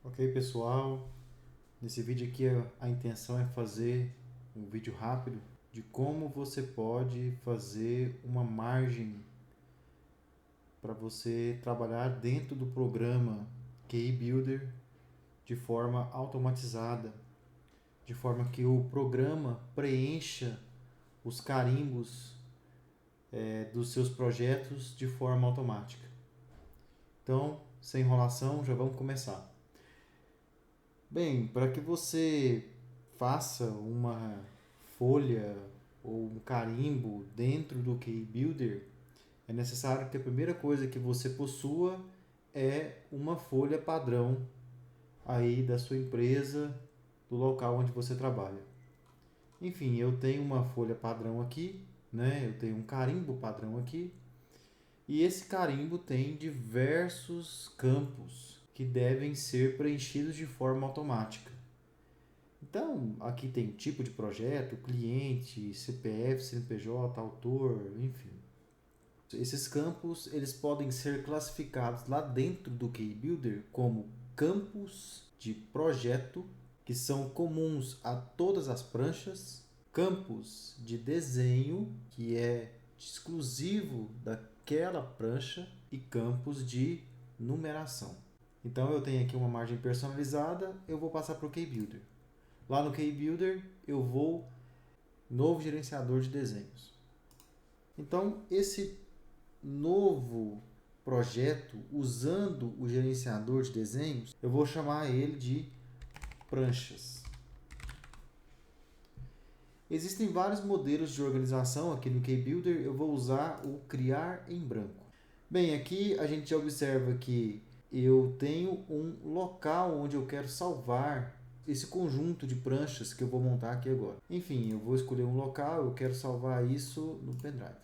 Ok, pessoal, nesse vídeo aqui a intenção é fazer um vídeo rápido de como você pode fazer uma margem para você trabalhar dentro do programa QI Builder de forma automatizada, de forma que o programa preencha os carimbos dos seus projetos de forma automática. Então, sem enrolação, já vamos começar. Bem, para que você faça uma folha ou um carimbo dentro do QI Builder, é necessário que a primeira coisa que você possua é uma folha padrão aí da sua empresa, do local onde você trabalha. Enfim, eu tenho uma folha padrão aqui, né? Eu tenho um carimbo padrão aqui, e esse carimbo tem diversos campos que devem ser preenchidos de forma automática. Então, aqui tem tipo de projeto, cliente, CPF, CNPJ, autor, enfim. Esses campos, eles podem ser classificados lá dentro do QI Builder como campos de projeto, que são comuns a todas as pranchas, campos de desenho, que é exclusivo daquela prancha, e campos de numeração. Então eu tenho aqui uma margem personalizada, eu vou passar para o QI Builder. Lá no QI Builder eu vou novo gerenciador de desenhos. Então esse novo projeto usando o gerenciador de desenhos, eu vou chamar ele de pranchas. Existem vários modelos de organização aqui no QI Builder, eu vou usar o criar em branco. Bem, aqui a gente já observa que eu tenho um local onde eu quero salvar esse conjunto de pranchas que eu vou montar aqui agora. Enfim, eu vou escolher um local, eu quero salvar isso no pendrive.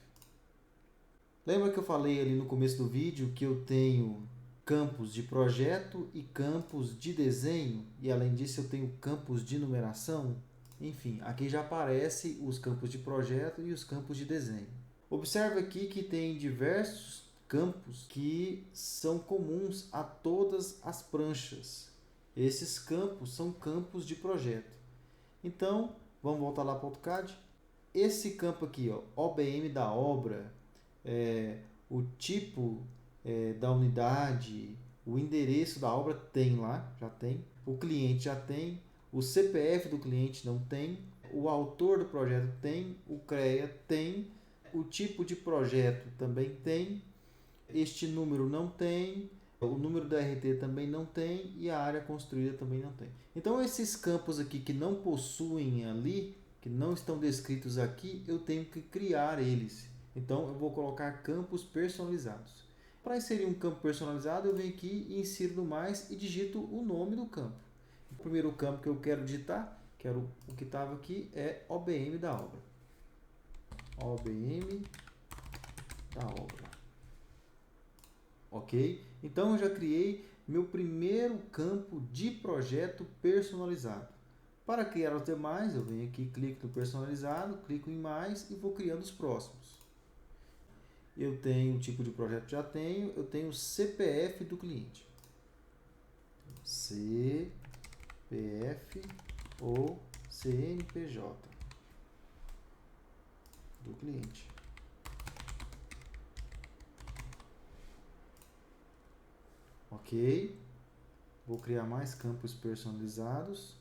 Lembra que eu falei ali no começo do vídeo que eu tenho campos de projeto e campos de desenho, e além disso eu tenho campos de numeração? Enfim, aqui já aparecem os campos de projeto e os campos de desenho. Observe aqui que tem diversos campos que são comuns a todas as pranchas. Esses campos são campos de projeto. Então, vamos voltar lá para o AutoCAD. Esse campo aqui, ó, OBM da obra, o tipo da unidade, o endereço da obra tem lá, já tem. O cliente já tem. O CPF do cliente não tem. O autor do projeto tem. O CREA tem. O tipo de projeto também tem. Este número não tem. O número da RT também não tem. E a área construída também não tem. Então, esses campos aqui que não possuem ali, que não estão descritos aqui, eu tenho que criar eles. Então, eu vou colocar campos personalizados. Para inserir um campo personalizado, eu venho aqui e insiro no mais e digito o nome do campo. O primeiro campo que eu quero digitar, que era o que estava aqui, é OBM da obra. OBM da obra. Ok? Então, eu já criei meu primeiro campo de projeto personalizado. Para criar os demais, eu venho aqui, clico no personalizado, clico em mais e vou criando os próximos. Eu tenho o tipo de projeto, já tenho, eu tenho o CPF do cliente. CPF ou CNPJ do cliente. Ok? Vou criar mais campos personalizados.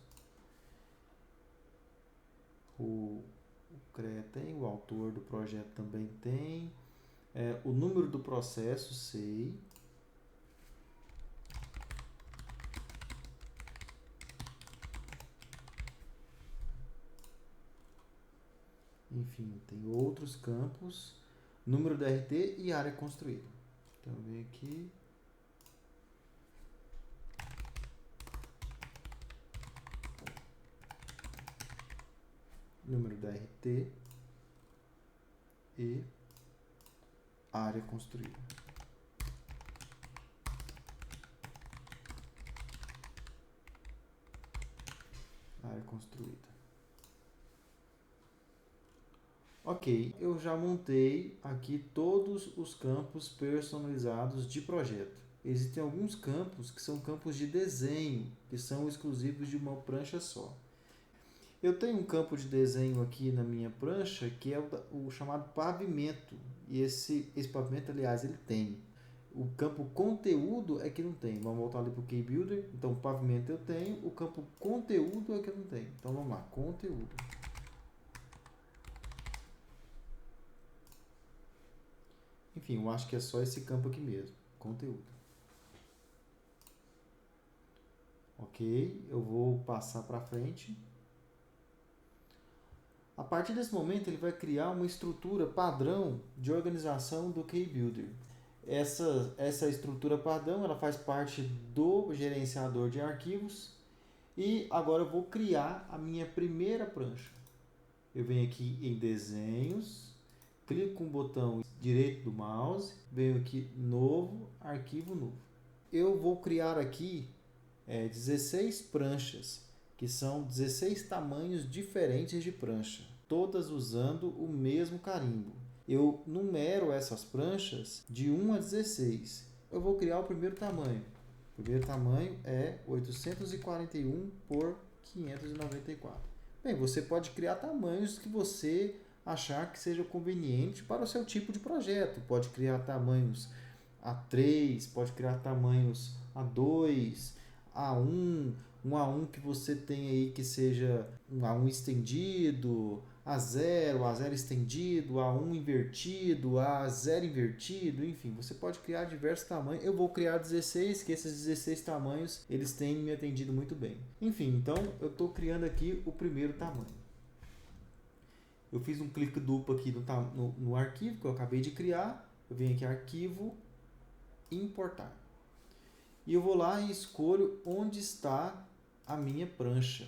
O CREA tem, o autor do projeto também tem. O número do processo, sei. Enfim, tem outros campos. Número da RT e área construída. Então, eu venho aqui. Número da RT e área construída. Área construída. Ok, eu já montei aqui todos os campos personalizados de projeto. existem alguns campos que são campos de desenho, que são exclusivos de uma prancha só. Eu tenho um campo de desenho aqui na minha prancha que é o chamado pavimento. E esse pavimento, aliás, ele tem. O campo conteúdo é que não tem. Vamos voltar ali para o KeyBuilder. Então, o pavimento eu tenho, o campo conteúdo é que eu não tenho. Então, vamos lá, conteúdo. Enfim, eu acho que é só esse campo aqui mesmo, conteúdo. Ok, eu vou passar para frente. A partir desse momento, ele vai criar uma estrutura padrão de organização do KeyBuilder. Essa estrutura padrão, ela faz parte do gerenciador de arquivos. E agora eu vou criar a minha primeira prancha. Eu venho aqui em desenhos, clico com o botão direito do mouse, venho aqui novo, arquivo novo. Eu vou criar aqui 16 pranchas, que são 16 tamanhos diferentes de prancha, todas usando o mesmo carimbo. Eu numero essas pranchas de 1 a 16. Eu vou criar o primeiro tamanho. O primeiro tamanho é 841 por 594. Bem, você pode criar tamanhos que você achar que seja conveniente para o seu tipo de projeto. Pode criar tamanhos A3, pode criar tamanhos A2, A1, um A1 que você tem aí que seja um A1 estendido, A0 estendido, A1 invertido, A0 invertido, enfim, você pode criar diversos tamanhos. Eu vou criar 16, que esses 16 tamanhos, eles têm me atendido muito bem. Enfim, então eu estou criando aqui o primeiro tamanho. Eu fiz um clique duplo aqui no arquivo que eu acabei de criar. Eu venho aqui arquivo, importar. E eu vou lá e escolho onde está a minha prancha.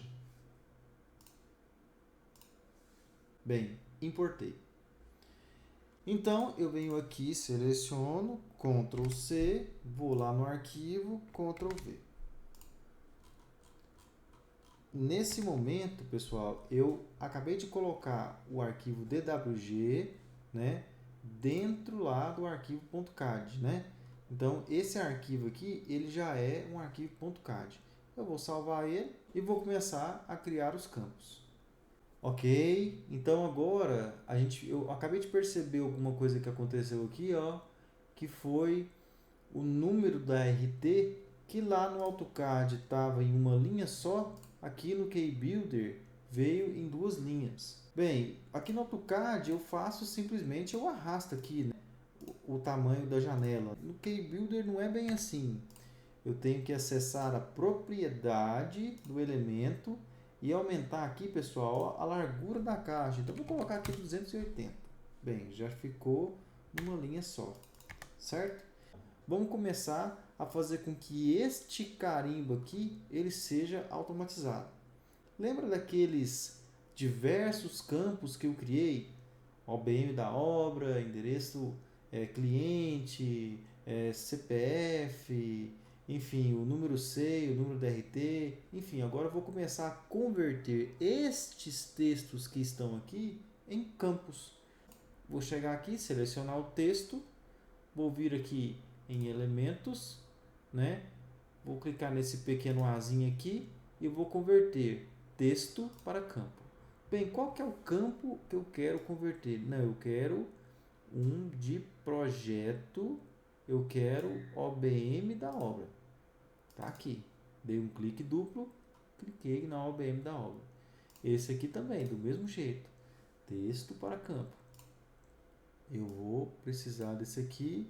Bem, importei. Então, eu venho aqui, seleciono, Ctrl C, vou lá no arquivo, Ctrl V. Nesse momento, pessoal, eu acabei de colocar o arquivo DWG, né, dentro lá do arquivo .cad, né? Então, esse arquivo aqui, ele já é um arquivo .cad. Eu vou salvar ele e vou começar a criar os campos. Ok, então agora eu acabei de perceber alguma coisa que aconteceu aqui, ó, que foi o número da RT, que lá no AutoCAD estava em uma linha só, aqui no KeyBuilder veio em duas linhas. Bem, aqui no AutoCAD eu faço simplesmente, eu arrasto aqui, né, o tamanho da janela. No KeyBuilder não é bem assim. Eu tenho que acessar a propriedade do elemento e aumentar aqui, pessoal, a largura da caixa. Então, vou colocar aqui 280. Bem, já ficou numa linha só, certo? Vamos começar a fazer com que este carimbo aqui, ele seja automatizado. Lembra daqueles diversos campos que eu criei? OBM da obra, endereço cliente, CPF, enfim, o número C, o número DRT, enfim, agora eu vou começar a converter estes textos que estão aqui em campos. Vou chegar aqui, selecionar o texto, vou vir aqui em elementos, né? Vou clicar nesse pequeno azinho aqui e vou converter texto para campo. Bem, qual que é o campo que eu quero converter? Não, eu quero um de projeto, eu quero OBM da obra. Tá aqui. Dei um clique duplo, cliquei na OBM da obra. Esse aqui também, do mesmo jeito. Texto para campo. Eu vou precisar desse aqui,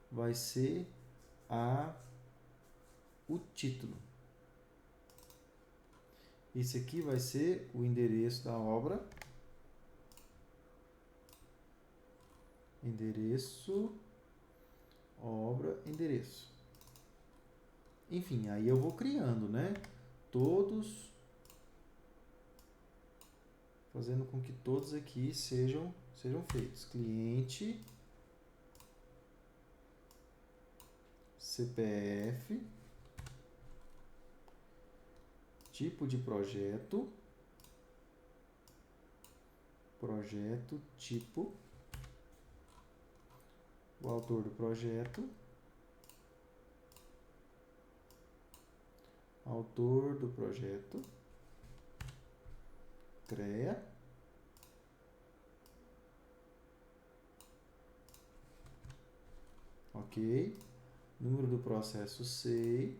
vai ser o título. Esse aqui vai ser o endereço da obra. Endereço, obra, endereço. Enfim, aí eu vou criando, né? Todos, fazendo com que todos aqui sejam feitos. Cliente, CPF, tipo de projeto, projeto, tipo, o autor do projeto, autor do projeto, CREA, ok, número do processo SEI,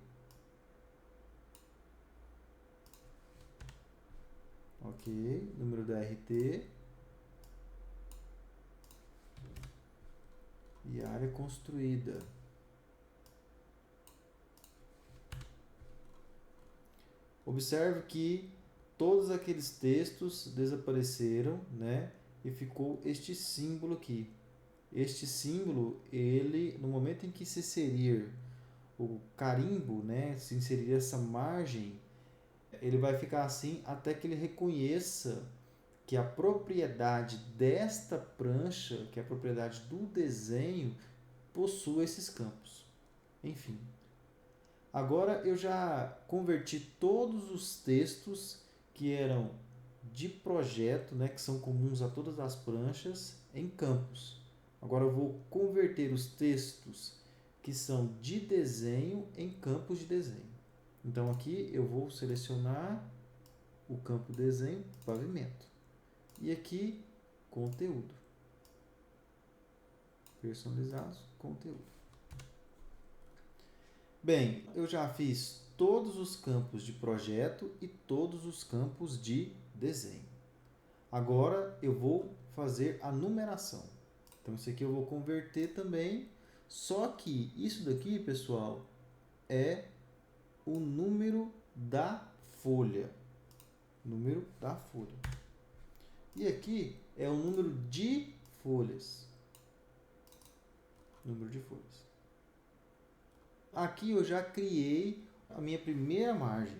ok, número da RT e área construída. Observe que todos aqueles textos desapareceram, né? E ficou este símbolo aqui. Este símbolo, ele, no momento em que se inserir o carimbo, né? Se inserir essa margem, ele vai ficar assim até que ele reconheça que a propriedade desta prancha, que é a propriedade do desenho, possui esses campos. Enfim. Agora eu já converti todos os textos que eram de projeto, né, que são comuns a todas as pranchas, em campos. Agora eu vou converter os textos que são de desenho em campos de desenho. Então aqui eu vou selecionar o campo desenho, pavimento. E aqui, conteúdo. Personalizados, conteúdo. Bem, eu já fiz todos os campos de projeto e todos os campos de desenho. Agora eu vou fazer a numeração. Então isso aqui eu vou converter também, só que isso daqui, pessoal, é o número da folha. Número da folha. E aqui é o número de folhas. Número de folhas. Aqui eu já criei a minha primeira margem.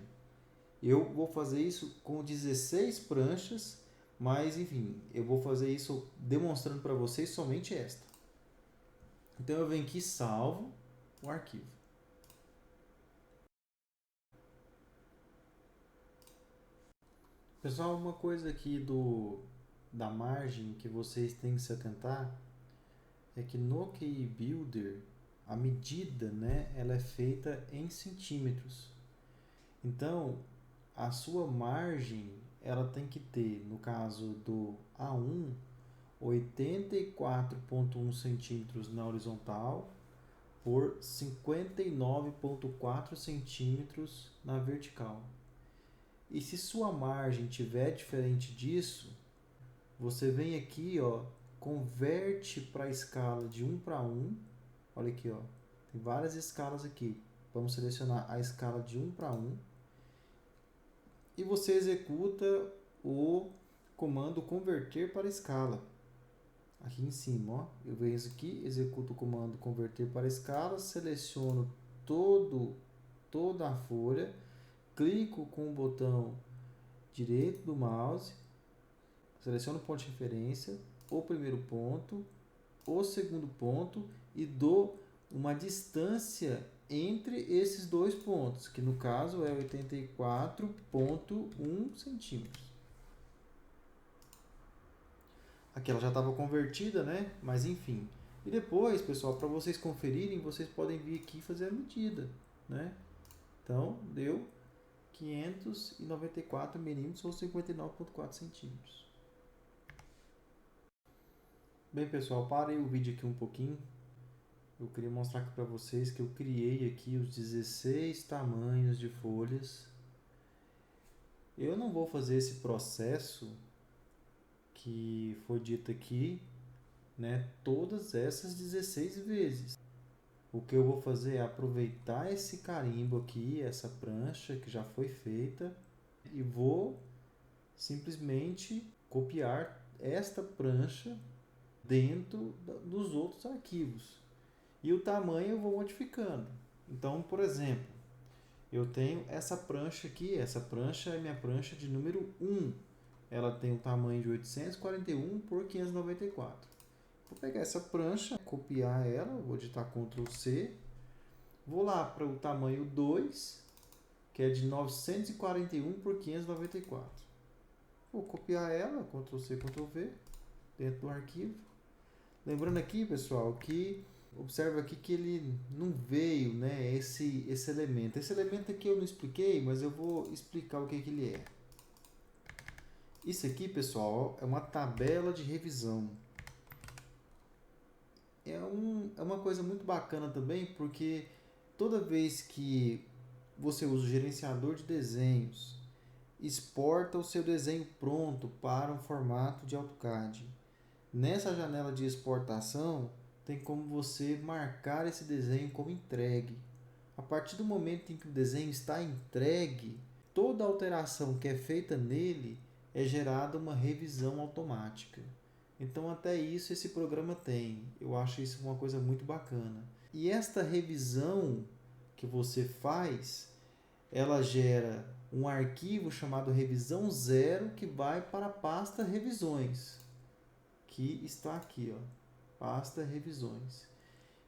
Eu vou fazer isso com 16 pranchas, mas enfim, eu vou fazer isso demonstrando para vocês somente esta. Então eu venho aqui e salvo o arquivo. Pessoal, uma coisa aqui da margem que vocês têm que se atentar é que no QI Builder a medida, né, ela é feita em centímetros. Então, a sua margem, ela tem que ter, no caso do A1, 84,1 centímetros na horizontal por 59,4 centímetros na vertical. E se sua margem tiver diferente disso, você vem aqui, ó, converte para a escala de 1 para 1. Olha aqui, ó, tem várias escalas aqui. Vamos selecionar a escala de 1 para 1. E você executa o comando converter para escala. Aqui em cima, ó, eu venho aqui, executo o comando converter para escala, seleciono toda a folha, clico com o botão direito do mouse, seleciono o ponto de referência, o primeiro ponto, o segundo ponto e dou uma distância entre esses dois pontos, que no caso é 84,1 centímetros. Aqui ela já estava convertida, né? Mas enfim. E depois, pessoal, para vocês conferirem, vocês podem vir aqui e fazer a medida, né? Então, deu 594 milímetros ou 59,4 centímetros. Bem, pessoal, parei o vídeo aqui um pouquinho. Eu queria mostrar aqui para vocês que eu criei aqui os 16 tamanhos de folhas. Eu não vou fazer esse processo que foi dito aqui, né, todas essas 16 vezes. O que eu vou fazer é aproveitar esse carimbo aqui, essa prancha que já foi feita, e vou simplesmente copiar esta prancha dentro dos outros arquivos. E o tamanho eu vou modificando. Então, por exemplo, eu tenho essa prancha aqui, essa prancha é minha prancha de número 1. Ela tem um tamanho de 841 por 594. Vou pegar essa prancha, copiar ela, vou digitar Ctrl C. Vou lá para o tamanho 2, que é de 941 por 594. Vou copiar ela, Ctrl C, Ctrl V, dentro do arquivo. Lembrando aqui, pessoal, que Observa aqui que ele não veio, né, esse elemento. Esse elemento aqui eu não expliquei, mas eu vou explicar o que ele é. Isso aqui, pessoal, é uma tabela de revisão. É uma coisa muito bacana também, porque toda vez que você usa o gerenciador de desenhos, exporta o seu desenho pronto para um formato de AutoCAD. Nessa janela de exportação, tem como você marcar esse desenho como entregue. A partir do momento em que o desenho está entregue, toda alteração que é feita nele é gerada uma revisão automática. Então, até isso esse programa tem. Eu acho isso uma coisa muito bacana. E esta revisão que você faz, ela gera um arquivo chamado revisão 0 que vai para a pasta revisões, que está aqui, ó, pasta revisões.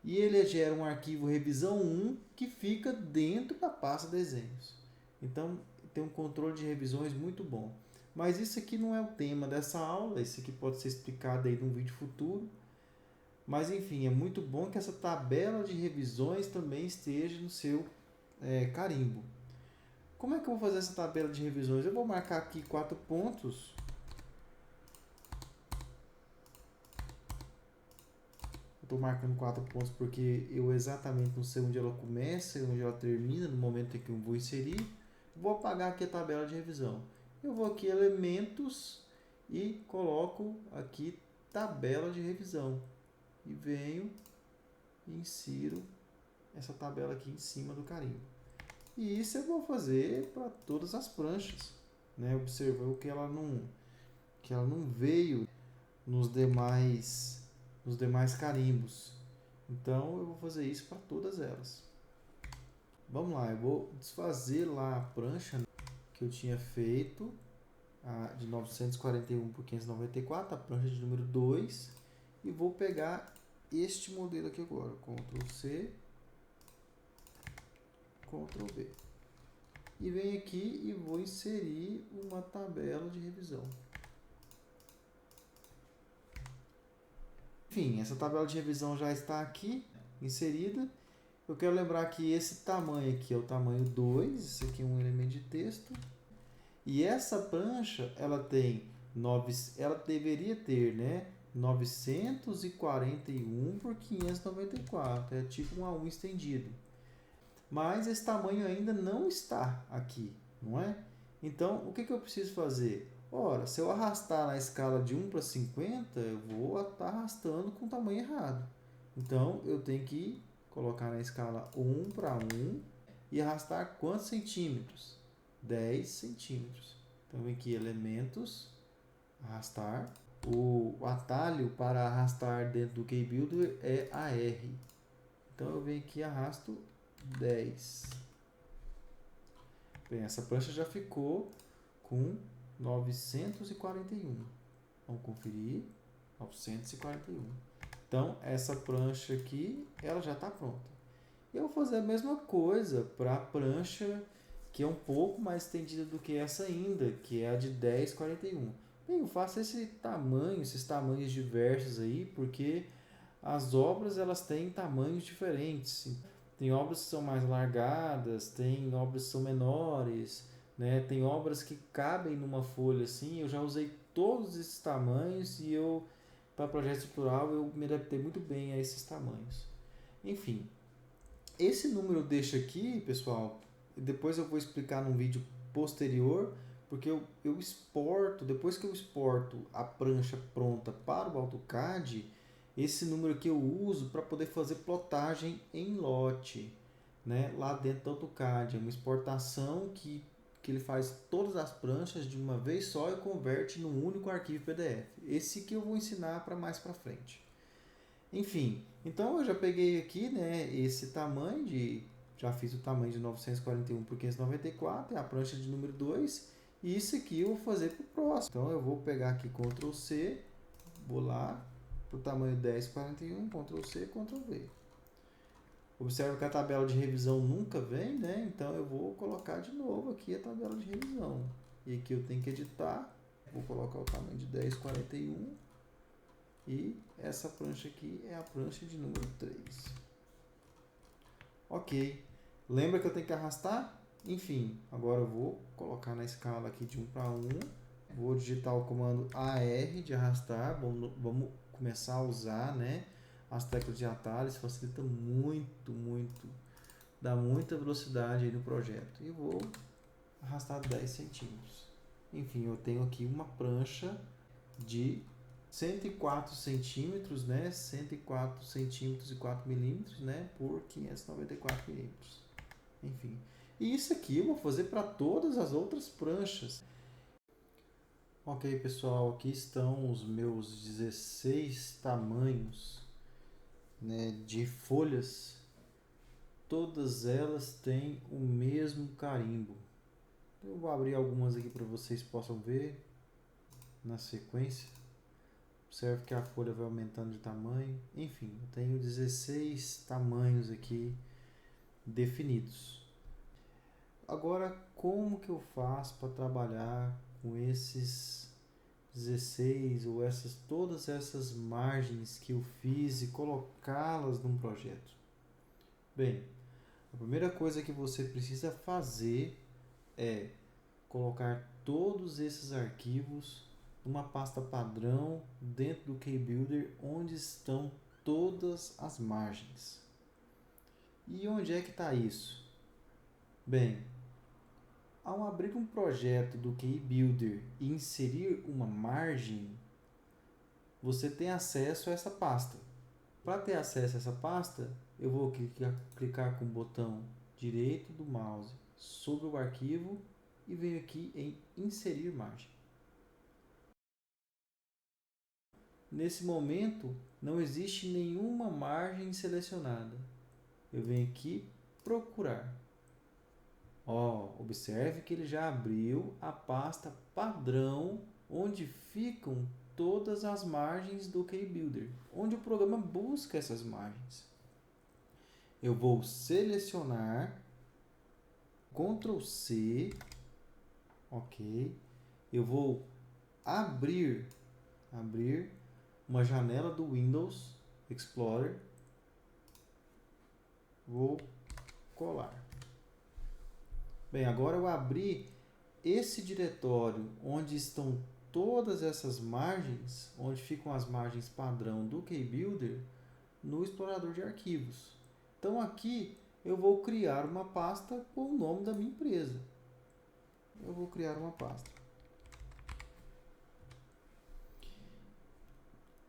E ele gera um arquivo revisão 1 que fica dentro da pasta desenhos. Então, tem um controle de revisões muito bom. Mas isso aqui não é o tema dessa aula, isso aqui pode ser explicado aí num vídeo futuro. Mas enfim, é muito bom que essa tabela de revisões também esteja no seu carimbo. Como é que eu vou fazer essa tabela de revisões? Eu vou marcar aqui 4 pontos. Estou marcando 4 pontos porque eu exatamente não sei onde ela começa e onde ela termina no momento em que eu vou inserir. Vou apagar aqui a tabela de revisão. Eu vou aqui elementos e coloco aqui tabela de revisão. E venho e insiro essa tabela aqui em cima do carimbo. E isso eu vou fazer para todas as pranchas, né? Observou que ela não veio nos demais carimbos. Então eu vou fazer isso para todas elas. Vamos lá, eu vou desfazer lá a prancha que eu tinha feito, de 941 por 594, a prancha de número 2, e vou pegar este modelo aqui agora, Ctrl C, Ctrl V. E venho aqui e vou inserir uma tabela de revisão. Enfim, essa tabela de revisão já está aqui inserida. Eu quero lembrar que esse tamanho aqui é o tamanho 2, esse aqui é um elemento de texto. E essa prancha, ela deveria ter, né, 941 por 594, é tipo um A1 estendido. Mas esse tamanho ainda não está aqui, não é? Então, o que eu preciso fazer? Ora, se eu arrastar na escala de 1 para 50, eu vou estar arrastando com o tamanho errado. Então, eu tenho que colocar na escala 1 para 1 e arrastar quantos centímetros? 10 centímetros. Então, vem aqui, elementos, arrastar. O atalho para arrastar dentro do KeyBuilder é AR. Então, eu venho aqui e arrasto 10. Bem, essa prancha já ficou com 941. Vamos conferir. 941. Então, essa prancha aqui, ela já está pronta. Eu vou fazer a mesma coisa para a prancha que é um pouco mais estendida do que essa ainda, que é a de 1041. Bem, eu faço esses tamanhos diversos aí, porque as obras elas têm tamanhos diferentes. Tem obras que são mais largadas, tem obras que são menores, né? Tem obras que cabem numa folha assim. Eu já usei todos esses tamanhos e para projeto estrutural, eu me adaptei muito bem a esses tamanhos. Enfim, esse número eu deixo aqui, pessoal. Depois eu vou explicar num vídeo posterior, porque eu exporto, depois que eu exporto a prancha pronta para o AutoCAD, esse número que eu uso para poder fazer plotagem em lote, né? Lá dentro do AutoCAD. É uma exportação que ele faz todas as pranchas de uma vez só e converte num único arquivo PDF. Esse que eu vou ensinar para mais para frente. Enfim, então eu já peguei aqui, né, esse tamanho já fiz o tamanho de 941 por 594, é a prancha de número 2, e isso aqui eu vou fazer para o próximo. Então eu vou pegar aqui Ctrl C, vou lá para o tamanho 1041, Ctrl C, Ctrl V. Observe que a tabela de revisão nunca vem, né? Então eu vou colocar de novo aqui a tabela de revisão. E aqui eu tenho que editar, vou colocar o tamanho de 1041. E essa prancha aqui é a prancha de número 3. Ok. Lembra que eu tenho que arrastar? Enfim, agora eu vou colocar na escala aqui de 1 para 1. Vou digitar o comando AR de arrastar. Vamos começar a usar, né, as teclas de atalho. Isso facilita muito, dá muita velocidade aí no projeto. E vou arrastar 10 centímetros. Enfim, eu tenho aqui uma prancha de 104 centímetros, né? 104 centímetros e 4 milímetros, né? Por 594 milímetros. Enfim. E isso aqui eu vou fazer para todas as outras pranchas. Ok, pessoal, aqui estão os meus 16 tamanhos, né, de folhas. Todas elas têm o mesmo carimbo. Eu vou abrir algumas aqui para vocês possam ver na sequência. Observe que a folha vai aumentando de tamanho. Enfim, eu tenho 16 tamanhos aqui definidos. Agora, como que eu faço para trabalhar com esses 16 ou todas essas margens que eu fiz e colocá-las num projeto? Bem, a primeira coisa que você precisa fazer é colocar todos esses arquivos numa pasta padrão dentro do KeyBuilder, onde estão todas as margens. E onde é que está isso? Bem, ao abrir um projeto do KeyBuilder e inserir uma margem, você tem acesso a essa pasta. Para ter acesso a essa pasta, eu vou clicar com o botão direito do mouse sobre o arquivo e venho aqui em inserir margem. Nesse momento, não existe nenhuma margem selecionada. Eu venho aqui procurar. Observe que ele já abriu a pasta padrão onde ficam todas as margens do KeyBuilder, onde o programa busca essas margens. Eu vou selecionar, Ctrl C, ok. Eu vou abrir uma janela do Windows Explorer, vou colar. Bem, agora eu abri esse diretório onde estão todas essas margens, onde ficam as margens padrão do KeyBuilder, no explorador de arquivos. Então aqui eu vou criar uma pasta com o nome da minha empresa. Eu vou criar uma pasta.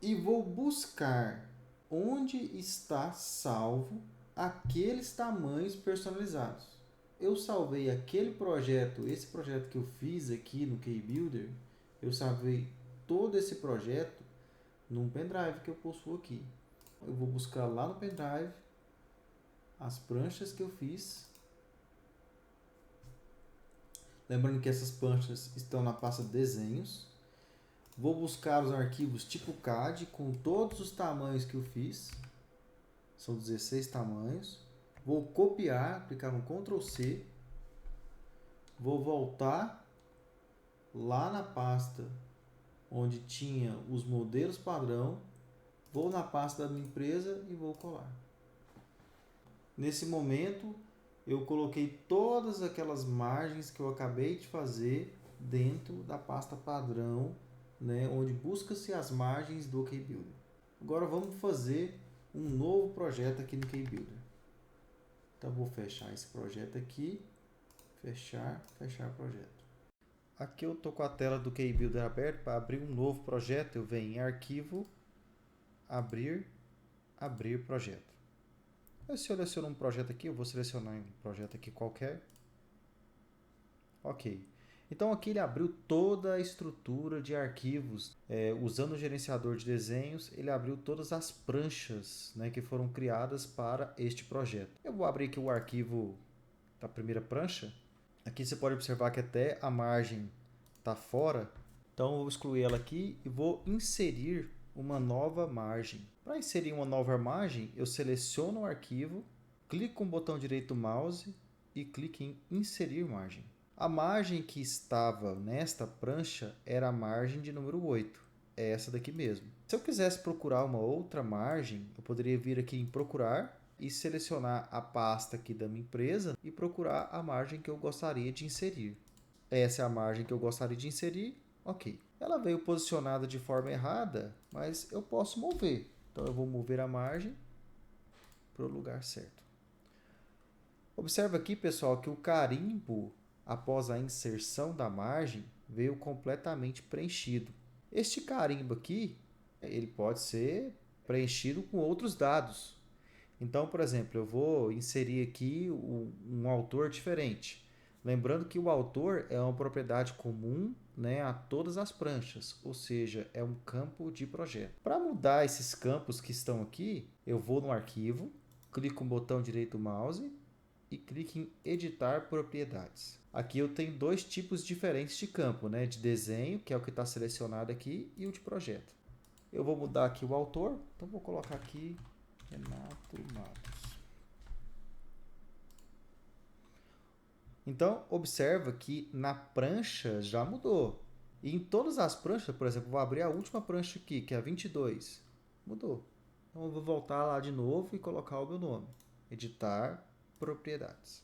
E vou buscar onde está salvo aqueles tamanhos personalizados. Eu salvei aquele projeto, esse projeto que eu fiz aqui no KeyBuilder, eu salvei todo esse projeto num pendrive que eu possuo aqui. Eu vou buscar lá no pendrive as pranchas que eu fiz. Lembrando que essas pranchas estão na pasta desenhos. Vou buscar os arquivos tipo CAD com todos os tamanhos que eu fiz. São 16 tamanhos. Vou copiar, clicar no Ctrl C. Vou voltar lá na pasta onde tinha os modelos padrão. Vou na pasta da minha empresa e vou colar. Nesse momento, eu coloquei todas aquelas margens que eu acabei de fazer dentro da pasta padrão, né, onde busca-se as margens do KeyBuilder. Agora vamos fazer um novo projeto aqui no KeyBuilder. Então vou fechar esse projeto aqui, fechar o projeto. Aqui eu estou com a tela do KeyBuilder aberta. Para abrir um novo projeto, eu venho em Arquivo, Abrir, Abrir Projeto. Eu seleciono um projeto aqui, eu vou selecionar um projeto aqui qualquer. Ok. Então aqui ele abriu toda a estrutura de arquivos. Usando o gerenciador de desenhos, ele abriu todas as pranchas, né, que foram criadas para este projeto. Eu vou abrir aqui o arquivo da primeira prancha. Aqui você pode observar que até a margem está fora. Então eu vou excluir ela aqui e vou inserir uma nova margem. Para inserir uma nova margem, eu seleciono o arquivo, clico com o botão direito do mouse e clico em inserir margem. A margem que estava nesta prancha era a margem de número 8. É essa daqui mesmo. Se eu quisesse procurar uma outra margem, eu poderia vir aqui em procurar e selecionar a pasta aqui da minha empresa e procurar a margem que eu gostaria de inserir. Essa é a margem que eu gostaria de inserir, ok. Ela veio posicionada de forma errada, mas eu posso mover. Então eu vou mover a margem para o lugar certo. Observa aqui, pessoal, que o carimbo, após a inserção da margem, veio completamente preenchido. Este carimbo aqui, ele pode ser preenchido com outros dados. Então, por exemplo, eu vou inserir aqui um autor diferente. Lembrando que o autor é uma propriedade comum, né, a todas as pranchas, ou seja, é um campo de projeto. Para mudar esses campos que estão aqui, eu vou no arquivo, clico no botão direito do mouse e clique em editar propriedades. Aqui eu tenho dois tipos diferentes de campo, né, de desenho, que é o que está selecionado aqui, e o de projeto. Eu vou mudar aqui o autor, então vou colocar aqui Renato Matos. Então, observa que na prancha já mudou. E em todas as pranchas, por exemplo, vou abrir a última prancha aqui, que é a 22. Mudou. Então, eu vou voltar lá de novo e colocar o meu nome. Editar propriedades.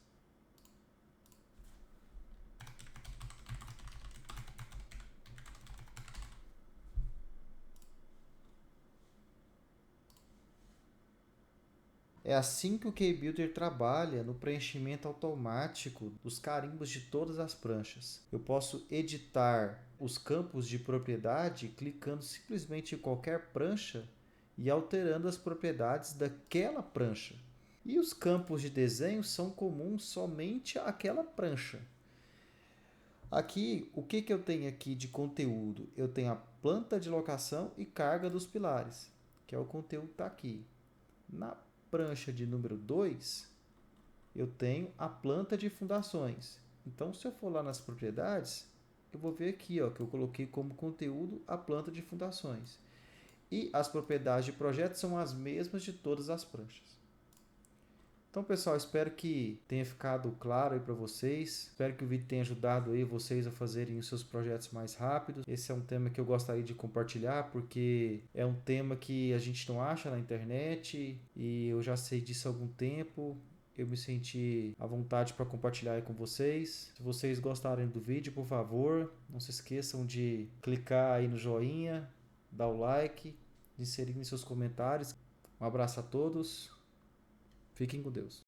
É assim que o KeyBuilder trabalha no preenchimento automático dos carimbos de todas as pranchas. Eu posso editar os campos de propriedade clicando simplesmente em qualquer prancha e alterando as propriedades daquela prancha. E os campos de desenho são comuns somente àquela prancha. Aqui, o que eu tenho aqui de conteúdo? Eu tenho a planta de locação e carga dos pilares, que é o conteúdo que está aqui. Na prancha de número 2, eu tenho a planta de fundações. Então, se eu for lá nas propriedades, eu vou ver aqui ó, que eu coloquei como conteúdo a planta de fundações. E as propriedades de projeto são as mesmas de todas as pranchas. Então, pessoal, espero que tenha ficado claro aí para vocês. Espero que o vídeo tenha ajudado aí vocês a fazerem os seus projetos mais rápidos. Esse é um tema que eu gostaria de compartilhar porque é um tema que a gente não acha na internet e eu já sei disso há algum tempo. Eu me senti à vontade para compartilhar aí com vocês. Se vocês gostarem do vídeo, por favor, não se esqueçam de clicar aí no joinha, dar o like, de inserir em seus comentários. Um abraço a todos. Fiquem com Deus.